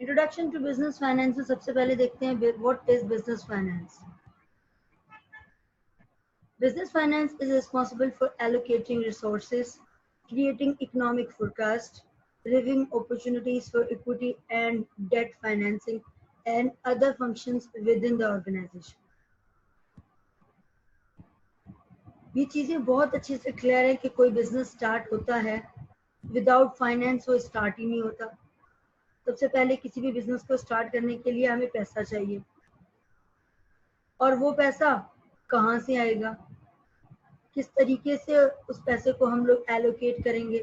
Introduction to business finance में सबसे पहले देखते हैं what is business finance. Business finance is responsible for allocating resources, creating economic forecast, reviewing opportunities for equity and debt financing, and other functions within the organization. ये चीजें बहुत अच्छे से क्लियर है कि कोई बिजनेस स्टार्ट होता है, विदाउट फाइनेंस वो स्टार्ट ही नहीं होता. सबसे पहले किसी भी बिजनेस को स्टार्ट करने के लिए हमें पैसा चाहिए, और वो पैसा कहाँ से आएगा, किस तरीके से उस पैसे को हम लोग एलोकेट करेंगे,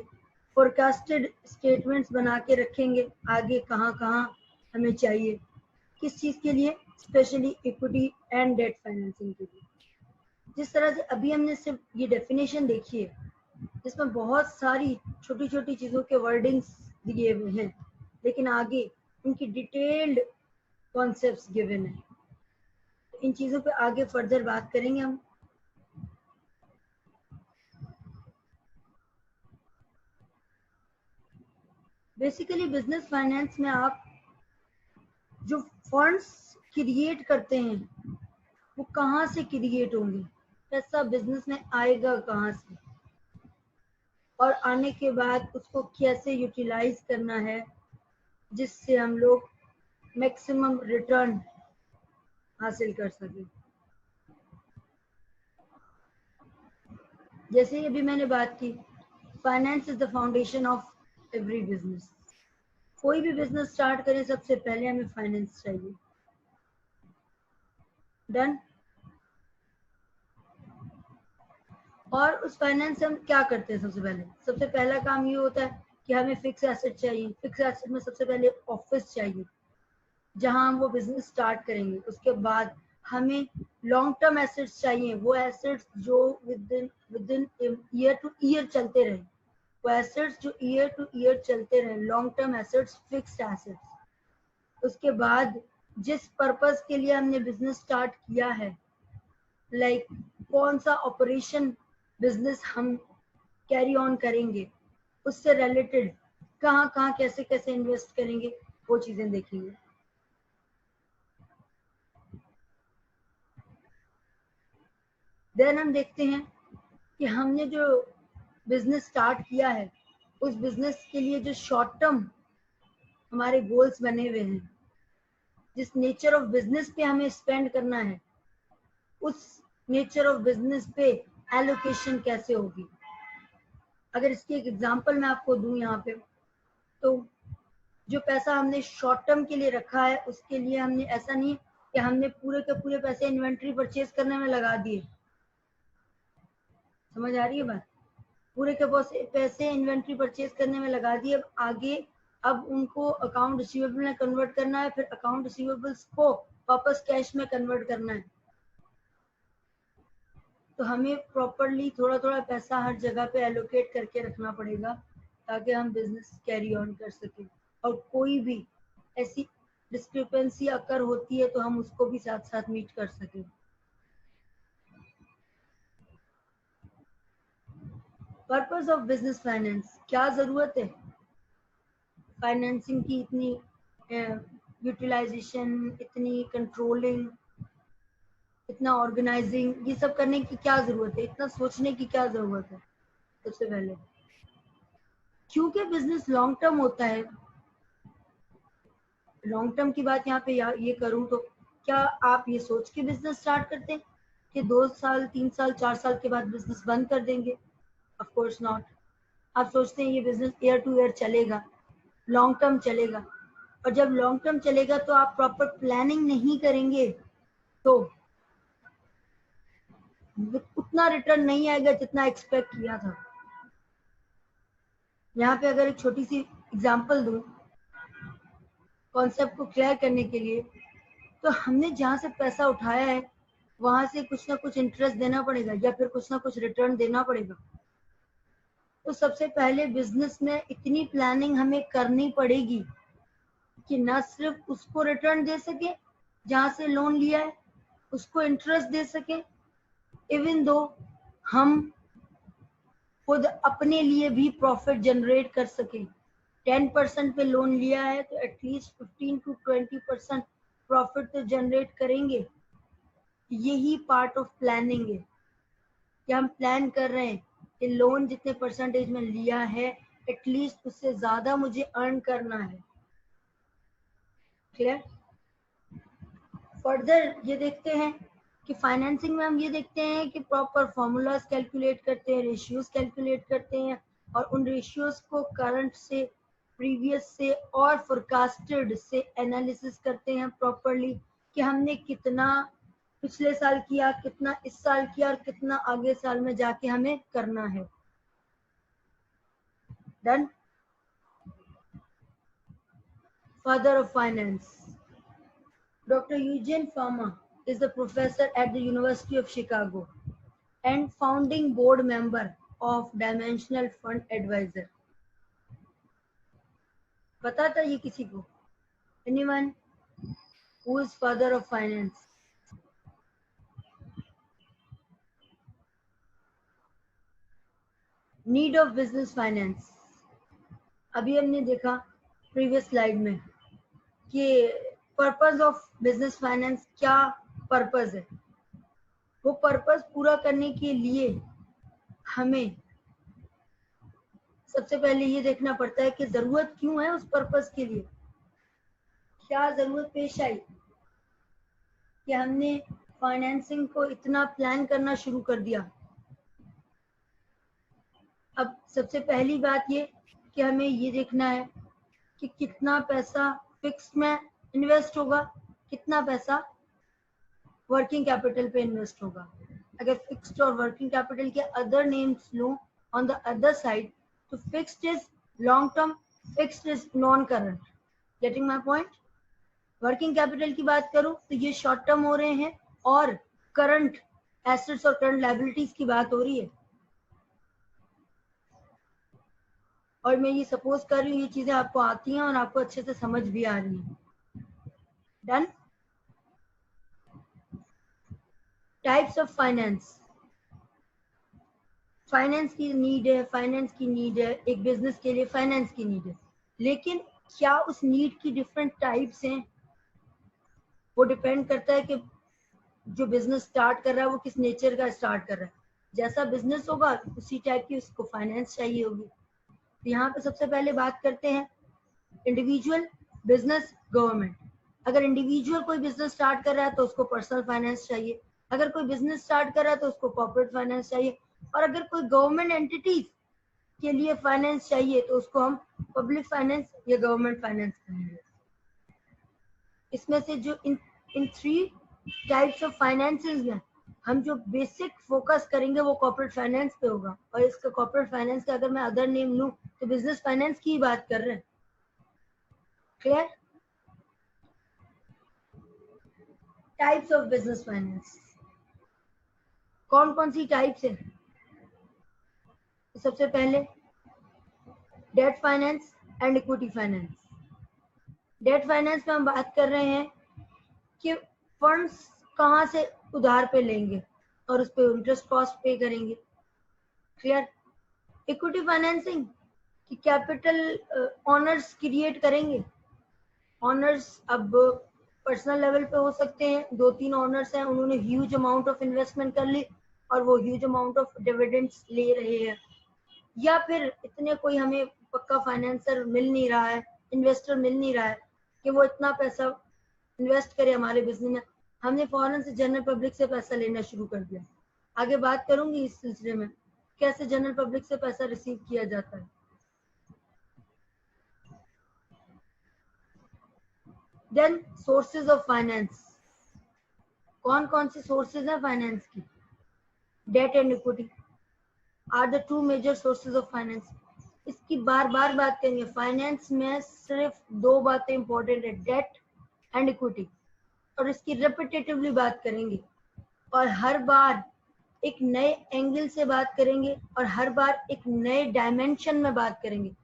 फोरकास्टेड स्टेटमेंट्स बना के रखेंगे आगे कहाँ कहाँ हमें चाहिए, किस चीज के लिए, specially equity and debt financing के लिए. जिस तरह से अभी हमने सिर्फ ये डेफिनेशन देखी है, जिसमें बहुत सारी छोटी छोटी चीजों के वर्डिंग्स दिए हुए हैं, लेकिन आगे उनकी डिटेल्ड कॉन्सेप्ट्स गिवन है. इन चीजों पे आगे फर्दर बात करेंगे हम. बेसिकली बिजनेस फाइनेंस में आप जो फंड्स क्रिएट करते हैं वो कहाँ से क्रिएट होंगे, पैसा बिजनेस में आएगा कहाँ से, और आने के बाद उसको कैसे यूटिलाइज करना है जिससे हम लोग मैक्सिमम रिटर्न हासिल कर सके. जैसे अभी मैंने बात की, finance is the foundation of every business. कोई भी बिजनेस स्टार्ट करें सबसे पहले हमें फाइनेंस चाहिए. डन. और उस फाइनेंस से हम क्या करते हैं, सबसे पहला काम ये होता है कि हमें फिक्स एसेट चाहिए. फिक्स एसेट में सबसे पहले ऑफिस चाहिए जहां हम वो बिजनेस स्टार्ट करेंगे. उसके बाद हमें लॉन्ग टर्म एसेट्स चाहिए, वो एसेट्स जो with in year two year चलते रहे, वो एसेट्स जो ईयर टू ईयर चलते रहे, long term assets, fixed assets. उसके बाद जिस पर्पस के लिए हमने बिजनेस स्टार्ट किया है, लाइक कौन सा ऑपरेशन बिजनेस हम कैरी ऑन करेंगे, उससे रिलेटेड कहाँ कहाँ कैसे कैसे इन्वेस्ट करेंगे, वो चीजें देखेंगे. देन हम देखते हैं कि हमने जो बिजनेस स्टार्ट किया है, उस बिजनेस के लिए जो शॉर्ट टर्म हमारे गोल्स बने हुए हैं, जिस नेचर ऑफ बिजनेस पे हमें स्पेंड करना है, उस नेचर ऑफ बिजनेस पे एलोकेशन कैसे होगी. अगर इसकी एक एग्जांपल मैं आपको दूं यहाँ पे, तो जो पैसा हमने शॉर्ट टर्म के लिए रखा है, उसके लिए हमने ऐसा नहीं कि हमने पूरे के पूरे पैसे इन्वेंट्री परचेज करने में लगा दिए. समझ आ रही है बात? पूरे के पैसे इन्वेंट्री परचेज करने में लगा दिए. अब आगे अब उनको अकाउंट रिसीवेबल में कन्वर्ट करना है, फिर अकाउंट रिसीवेबल्स को वापस कैश में कन्वर्ट करना है. तो हमें प्रॉपरली थोड़ा थोड़ा पैसा हर जगह पे एलोकेट करके रखना पड़ेगा ताकि हम बिजनेस कैरी ऑन कर सकें. और कोई भी ऐसी डिस्क्रिपेंसी अकर होती है तो हम उसको भी साथ साथ मीट कर सकें. पर्पस ऑफ बिजनेस फाइनेंस, क्या जरूरत है फाइनेंसिंग की, इतनी यूटिलाइजेशन, इतनी कंट्रोलिंग, इतना ऑर्गेनाइजिंग, ये सब करने की क्या जरूरत है, इतना सोचने की क्या जरूरत है. सबसे पहले क्योंकि बिजनेस लॉन्ग टर्म होता है. लॉन्ग टर्म की बात यहाँ पे ये करूँ तो क्या आप ये सोच के बिजनेस स्टार्ट करते हैं कि 2 साल 3 साल 4 साल के बाद बिजनेस बंद कर देंगे? Of course not. आप सोचते हैं ये बिजनेस ईयर टू ईयर चलेगा, लॉन्ग टर्म चलेगा. और जब लॉन्ग टर्म चलेगा तो आप प्रॉपर प्लानिंग नहीं करेंगे तो उतना रिटर्न नहीं आएगा जितना एक्सपेक्ट किया था. यहाँ पे अगर एक छोटी सी एग्जांपल दूं कॉन्सेप्ट को क्लियर करने के लिए, तो हमने जहाँ से पैसा उठाया है वहां से कुछ ना कुछ इंटरेस्ट देना पड़ेगा या फिर कुछ ना कुछ रिटर्न देना पड़ेगा. तो सबसे पहले बिजनेस में इतनी प्लानिंग हमें करनी पड़ेगी कि ना सिर्फ उसको रिटर्न दे सके जहां से लोन लिया है, उसको इंटरेस्ट दे सके, इवन दो हम खुद अपने लिए भी प्रॉफिट जनरेट कर सके. 10% पे लोन लिया है तो एटलीस्ट 15 to 20% प्रॉफिट तो जनरेट करेंगे। यही पार्ट ऑफ प्लानिंग है कि हम प्लान कर रहे हैं कि लोन जितने परसेंटेज में लिया है एटलीस्ट उससे ज्यादा मुझे अर्न करना है। क्लियर? फर्दर ये देखते हैं कि फाइनेंसिंग में हम ये देखते हैं कि प्रॉपर फॉर्मूलाज कैलकुलेट करते हैं, रेशियोज कैलकुलेट करते हैं और उन रेशियोज को करंट से, प्रीवियस से और फोरकास्टेड से एनालिसिस करते हैं प्रॉपरली कि हमने कितना पिछले साल किया, कितना इस साल किया और कितना आगे साल में जाके हमें करना है। Done? Father of finance Dr. Eugene Fama is the professor at the University of Chicago and founding board member of Dimensional Fund Advisor. पता था ये किसी को? Anyone who is father of finance? Need of business finance. अभी हमने देखा previous slide में कि पर्पस ऑफ बिजनेस फाइनेंस क्या पर्पस है। वो पर्पस पूरा करने के लिए हमें सबसे पहले ये देखना पड़ता है कि जरूरत क्यों है उस पर्पस के लिए, क्या जरूरत पेश आई कि हमने फाइनेंसिंग को इतना प्लान करना शुरू कर दिया। अब सबसे पहली बात ये कि हमें ये देखना है कि कितना पैसा फिक्स में इन्वेस्ट होगा, कितना पैसा वर्किंग कैपिटल पे इन्वेस्ट होगा। अगर फिक्स्ड और वर्किंग कैपिटल के अदर नेम्स लो ऑन द अदर साइड तो fixed is long term, fixed is non current. Getting my point? Working capital की बात करूं तो ये शॉर्ट टर्म हो रहे हैं और करंट एसेट्स और करंट लायबिलिटीज की बात हो रही है। और मैं ये सपोज कर रही हूँ ये चीजें आपको आती हैं और आपको अच्छे से समझ भी आ रही है। Done? Types of finance. Finance की नीड है, फाइनेंस की नीड है, एक बिजनेस के लिए फाइनेंस की नीड है, लेकिन क्या उस नीड की डिफरेंट टाइप्स हैं? वो डिपेंड करता है कि जो बिजनेस स्टार्ट कर रहा है वो किस नेचर का स्टार्ट कर रहा है। जैसा बिजनेस होगा उसी टाइप की उसको फाइनेंस चाहिए होगी। तो यहाँ पे सबसे पहले बात करते हैं इंडिविजुअल, बिजनेस, गवर्नमेंट। अगर इंडिविजुअल कोई बिजनेस स्टार्ट कर रहा है तो उसको पर्सनल फाइनेंस चाहिए, अगर कोई बिजनेस स्टार्ट कर रहा है तो उसको कॉर्पोरेट फाइनेंस चाहिए, और अगर कोई गवर्नमेंट एंटिटीज के लिए फाइनेंस चाहिए तो उसको हम पब्लिक फाइनेंस या गवर्नमेंट फाइनेंस कहेंगे। इसमें से जो इन 3 टाइप्स ऑफ फाइनेंसेस में हम जो बेसिक फोकस करेंगे वो कॉर्पोरेट फाइनेंस पे होगा, और इसका कॉर्पोरेट फाइनेंस का अगर मैं अदर नेम लूं तो बिजनेस फाइनेंस की ही बात कर रहे हैं। Clear? Types of business finance कौन कौन सी टाइप्स है? तो सबसे पहले debt finance and equity finance. Debt finance में हम बात कर रहे हैं कि फंड्स कहाँ से उधार पे लेंगे और उस पर इंटरेस्ट कॉस्ट पे करेंगे। क्लियर? इक्विटी फाइनेंसिंग कि कैपिटल ऑनर्स क्रिएट करेंगे। ऑनर्स अब पर्सनल लेवल पे हो सकते हैं, 2-3 ऑनर्स हैं, उन्होंने ह्यूज अमाउंट ऑफ इन्वेस्टमेंट कर ली और वो ह्यूज अमाउंट ऑफ डिविडेंड्स ले रहे हैं, या फिर इतने कोई हमें पक्का फाइनेंसर मिल नहीं रहा है, इन्वेस्टर मिल नहीं रहा है कि वो इतना पैसा इन्वेस्ट करे हमारे बिजनेस में, हमने फौरन से जनरल पब्लिक से पैसा लेना शुरू कर दिया। आगे बात करूंगी इस सिलसिले में कैसे जनरल पब्लिक से पैसा रिसीव किया जाता है। Then sources of finance. कौन कौन सी सोर्सेज है फाइनेंस की? Debt and equity are the 2 major sources of finance. इसकी बार बार बात करेंगे। फाइनेंस में सिर्फ 2 बातें इंपॉर्टेंट है, डेट एंड इक्विटी, और इसकी रिपीटेटिवली बात करेंगे और हर बार एक नए एंगल से बात करेंगे और हर बार एक नए डायमेंशन में बात करेंगे।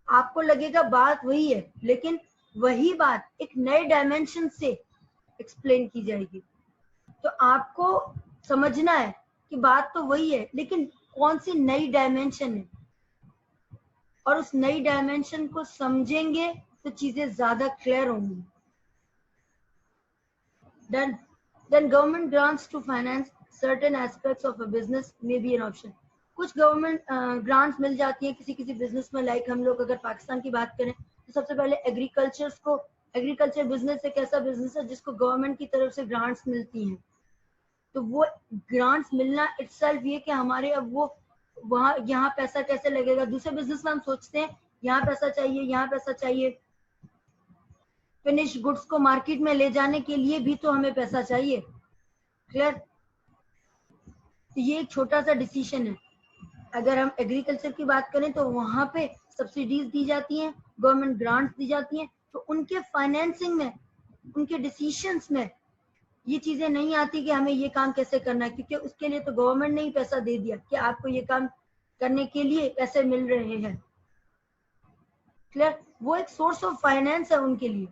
आपको लगेगा बात वही है, लेकिन वही बात एक नए डायमेंशन से एक्सप्लेन की जाएगी। तो आपको समझना है कि बात तो वही है लेकिन कौन सी नई डायमेंशन है। और उस नई डायमेंशन को समझेंगे तो चीजें ज्यादा क्लियर होंगी। Then government grants to finance certain aspects of a business may be an option. कुछ गवर्नमेंट ग्रांट्स मिल जाती हैं किसी किसी बिजनेस में। लाइक हम लोग अगर पाकिस्तान की बात करें तो सबसे पहले एग्रीकल्चर बिजनेस एक ऐसा बिजनेस है जिसको गवर्नमेंट की तरफ से ग्रांट्स मिलती हैं। तो वो ग्रांट्स मिलना इटसेल्फ ये कि हमारे अब वो वहाँ यहाँ पैसा कैसे लगेगा। दूसरे बिजनेस में हम सोचते हैं यहाँ पैसा चाहिए, यहाँ पैसा चाहिए। फिनिश गुड्स को मार्केट में ले जाने के लिए भी तो हमें पैसा चाहिए। क्लियर? तो ये एक छोटा सा डिसीजन है। अगर हम एग्रीकल्चर की बात करें तो वहां पे सब्सिडीज दी जाती हैं, गवर्नमेंट ग्रांट्स दी जाती हैं, तो उनके फाइनेंसिंग में, उनके डिसीजंस में ये चीजें नहीं आती कि हमें ये काम कैसे करना है, क्योंकि उसके लिए तो गवर्नमेंट ने ही पैसा दे दिया कि आपको ये काम करने के लिए पैसे मिल रहे हैं। क्लियर? वो एक सोर्स ऑफ फाइनेंस है उनके लिए।